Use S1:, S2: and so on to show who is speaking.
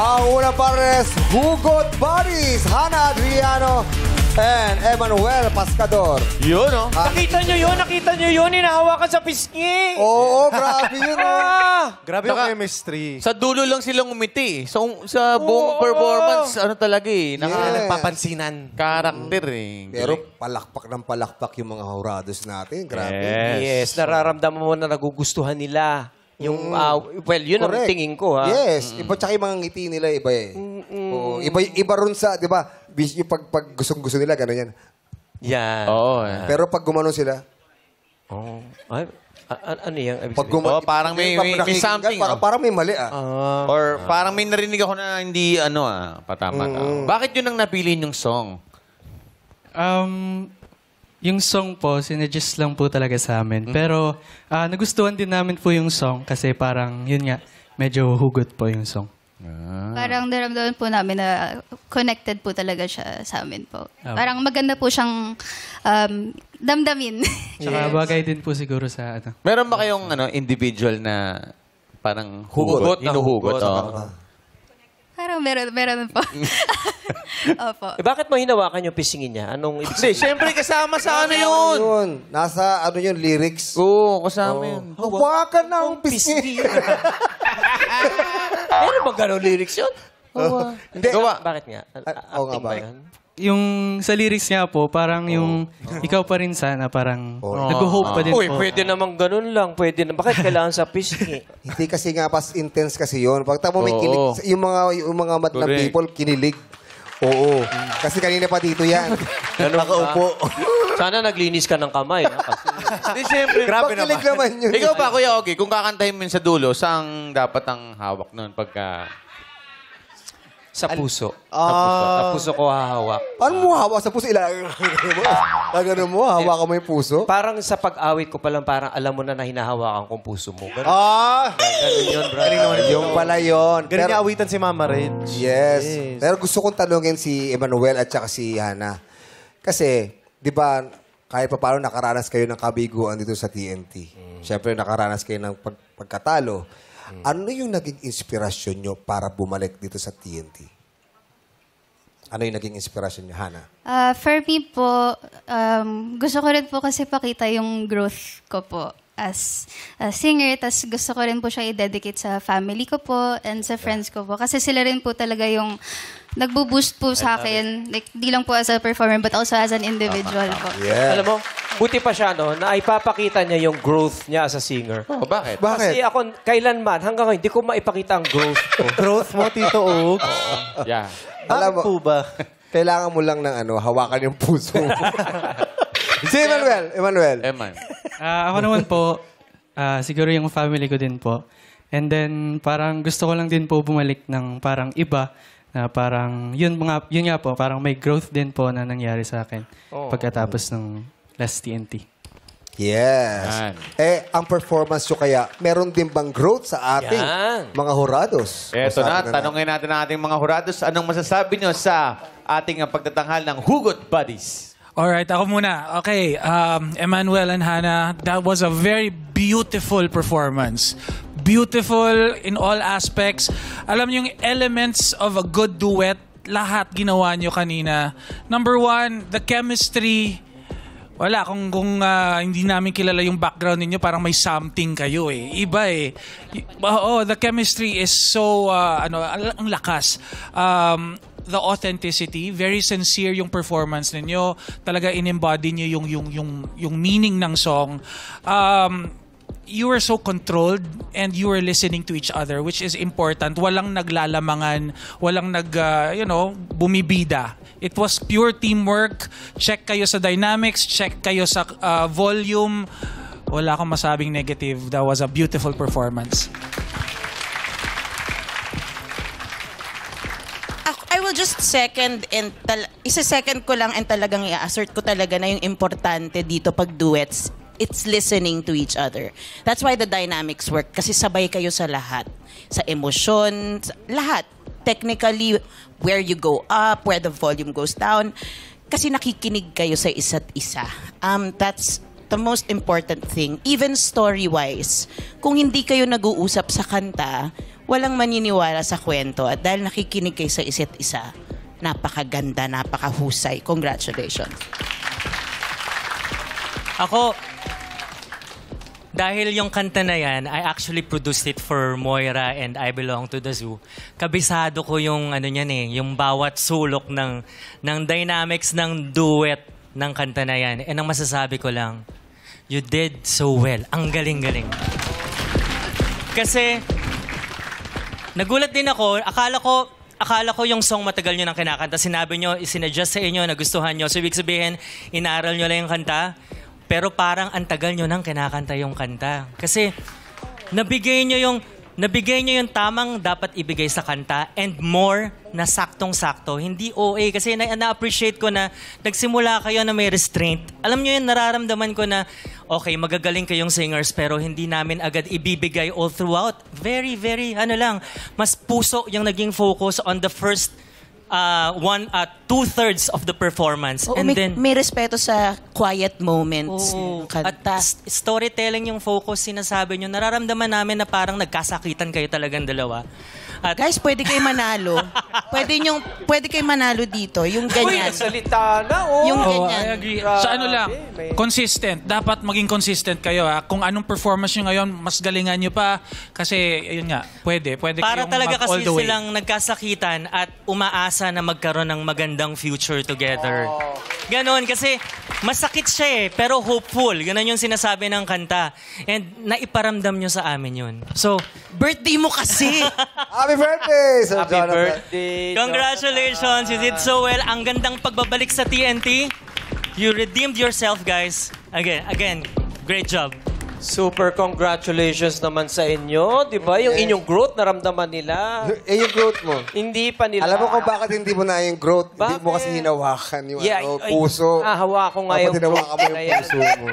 S1: Ang unang pares, Hugot Buddies, Hana Adriano and Emmanuel Pascador.
S2: Yun, oh.
S3: Nakita nyo yun, hinahawakan sa pisngi.
S1: Oo, grabe yun.
S2: Grabe yung chemistry.
S4: Sa dulo lang silang umiti. So, sa buong performance, ano talaga eh.
S2: Nagpapansinan.
S4: Karakter eh.
S1: Pero palakpak ng palakpak yung mga hurados natin. Grabe.
S3: Yes, nararamdaman mo na nagugustuhan nila. Yung, well, yun ang tingin ko, ha?
S1: Yes. Iba, tsaka yung mga ngiti nila, iba eh. Oo, iba rin sa, di ba, yung pag gustong-gusto nila, gano'n yan.
S3: Yan.
S4: Oo.
S1: Pero pag gumanon sila,
S3: Ay, ano yan?
S1: pag
S4: parang may something.
S1: Parang may mali,
S4: Or parang may narinig ako na hindi, patama. Bakit yun ang napili yung song?
S5: Yung song po, sinadjust lang po talaga sa amin. Pero nagustuhan din namin po yung song kasi parang, yun nga, medyo hugot po yung song.
S6: Parang naramdaman po namin na connected po talaga siya sa amin po. Parang maganda po siyang damdamin.
S5: Tsaka bagay din po siguro sa ano.
S4: Meron ba kayong individual na parang
S3: Hugot na
S4: hinuhugot?
S6: Parang meron po. Opo.
S3: Bakit mo hinawakan yung pisingin niya? Anong ibig
S4: Hindi, syempre kasama sa ano yun.
S1: yun. Nasa, lyrics.
S4: Oo, kasama yun.
S1: Hawakan ng pisngi.
S3: Meron bang ganong lyrics yun?
S1: Hindi.
S3: Bakit nga?
S1: Oo nga
S3: Acting
S1: ba?
S3: ba yan?
S5: Yung sa lyrics niya po, parang yung ikaw pa rin sana, parang nag-hope pa din
S3: Uy,
S5: po.
S3: pwede namang ganun lang. Pwede na. Bakit kailangan sa pisngi?
S1: Hindi kasi nga pas intense kasi yun. Pag tamo may kilig, yung mga madlang
S4: Correct.
S1: people, kinilig. Oo. Kasi kanina pa dito yan. Nakaupo.
S3: Sana naglinis ka ng kamay. Ha? Kasi
S4: Hindi, syempre.
S1: Grabe naman yun.
S4: Ikaw ba, Kuya Ogie, kung kakantahin mo yun sa dulo, saan dapat ang hawak nun pagka...
S3: sa puso. Sa puso ko hahawak.
S1: Paano mo hawak sa puso? Gano'n mo, hawak mo yung puso?
S3: Parang sa pag-awit ko pa lang, parang alam mo na hinahawakan kong puso mo. Ganun. Ganun yun, bro.
S1: Yung pala yun.
S2: Galing niya awitan si Mama Red.
S1: Yes. Pero gusto kong tanungin si Emmanuel at saka si Hana. Kasi, di ba, kahit pa paano nakaranas kayo ng kabiguan dito sa TNT. Siyempre, nakaranas kayo ng pagkatalo. Ano yung naging inspirasyon nyo para bumalik dito sa TNT? Ano yung naging inspirasyon nyo, Hana?
S6: For me po, gusto ko rin po kasi pakita yung growth ko po as a singer. Tas gusto ko rin po siya i-dedicate sa family ko po and sa friends ko po. Kasi sila rin po talaga yung nagbo-boost po sa akin. Like, di lang po as a performer but also as an individual po.
S1: Yeah.
S3: Alam mo, buti pa siya, no, na ipapakita niya yung growth niya as a singer.
S4: Oh, bakit?
S1: Bakit?
S3: Kasi ako, kailanman, hanggang ngayon, di ko maipakita ang growth ko.
S2: Growth mo, Tito Og.
S4: Yeah.
S1: Alam mo,
S2: po ba?
S1: kailangan mo lang ng hawakan yung puso mo. Si Emmanuel.
S4: Eman.
S5: Ako naman po, siguro yung family ko din po. And then parang gusto ko lang din po bumalik ng parang iba na parang yun nga po, parang may growth din po na nangyari sa akin pagkatapos ng last TNT.
S1: Yes.
S4: Yan.
S1: Ang performance nyo kaya, meron din bang growth sa ating
S3: Yan.
S1: mga hurados?
S4: Eto na,
S1: Masabi
S4: tanongin natin ang ating mga hurados. Anong masasabi nyo sa ating pagtatanghal ng Hugot Buddies?
S7: Alright, ako muna. Okay, Emmanuel and Hana, that was a very beautiful performance. Beautiful in all aspects. Alam niyo yung elements of a good duet, lahat ginawa niyo kanina. Number one, the chemistry. Wala, kung hindi namin kilala yung background ninyo, parang may something kayo eh. Iba eh. The chemistry is so, ang lakas. The authenticity, very sincere yung performance ninyo. Talaga in-embody niyo yung meaning ng song. You were so controlled and you were listening to each other, which is important. Walang naglalamangan, walang bumibida. It was pure teamwork. Check kayo sa dynamics, check kayo sa volume. Wala akong masabing negative. That was a beautiful performance.
S8: I will just second and isa-second ko lang and talagang i-assert ko talaga na yung importante dito pag duets, it's listening to each other. That's why the dynamics work. Kasi sabay kayo sa lahat. Sa emosyon, lahat. Technically, where you go up, where the volume goes down. Kasi nakikinig kayo sa isa't isa. That's the most important thing. Even story-wise, kung hindi kayo nag-uusap sa kanta, walang maniniwala sa kwento. At dahil nakikinig kayo sa isa't isa, napakaganda, napakahusay. Congratulations.
S9: Ako, dahil yung kanta na yan, I actually produced it for Moira and I Belong to the Zoo. Kabisado ko yung ano niyan yung bawat sulok ng dynamics ng duet ng kanta na yan. And ang masasabi ko lang, you did so well. Ang galing-galing. Kasi, nagulat din ako, akala ko yung song matagal nyo nang kinakanta. Sinabi nyo, isinadjust sa inyo, nagustuhan nyo. So, ibig sabihin, inaral nyo lang yung kanta. Pero parang ang tagal nyo nang kinakanta yung kanta. Kasi nabigay nyo yung tamang dapat ibigay sa kanta and more na saktong-sakto. Hindi OA. Kasi na-appreciate ko na nagsimula kayo na may restraint. Alam nyo yun, nararamdaman ko na okay, magagaling kayong singers pero hindi namin agad ibibigay all throughout. Very, very, mas puso yung naging focus on the first 2/3 of the performance.
S8: Oo,
S9: And
S8: may respeto sa quiet moments.
S9: Oo.
S8: Yung kanta.
S9: At storytelling yung focus, sinasabi nyo. Nararamdaman namin na parang nagkasakitan kayo talagang dalawa. At
S8: Guys, pwede kayo manalo. Pwede kayo manalo dito. Yung ganyan.
S3: Salita na,
S8: Yung
S7: Oh,
S8: ganyan.
S7: I agree. Sa ano lang, consistent. Dapat maging consistent kayo. Kung anong performance nyo ngayon, mas galingan nyo pa. Kasi, yun nga, pwede
S9: para
S7: kayong
S9: talaga
S7: all
S9: kasi
S7: the way.
S9: silang nagkasakitan at umaasa na magkaroon ng magandang future together. Ganon, kasi masakit siya pero hopeful. Ganon yung sinasabi ng kanta. And naiparamdam nyo sa amin yun. So,
S8: Birthday mo kasi.
S1: Happy birthday, Sir
S3: Happy
S1: Jonathan.
S3: birthday.
S9: congratulations. You did so well. Ang gandang pagbabalik sa TNT. You redeemed yourself, guys. Again, great job.
S3: Super congratulations naman sa inyo. Di ba? Yung inyong growth, naramdaman nila.
S1: Yung growth mo.
S3: Hindi pa nila.
S1: Alam mo kung bakit hindi mo na yung growth? Hindi mo
S3: Bakit?
S1: kasi hinawakan yung
S3: Yeah,
S1: puso.
S3: hawa ko nga
S1: Dapat
S3: yung
S1: hinawakan mo yung
S3: growth na yan.
S1: puso mo.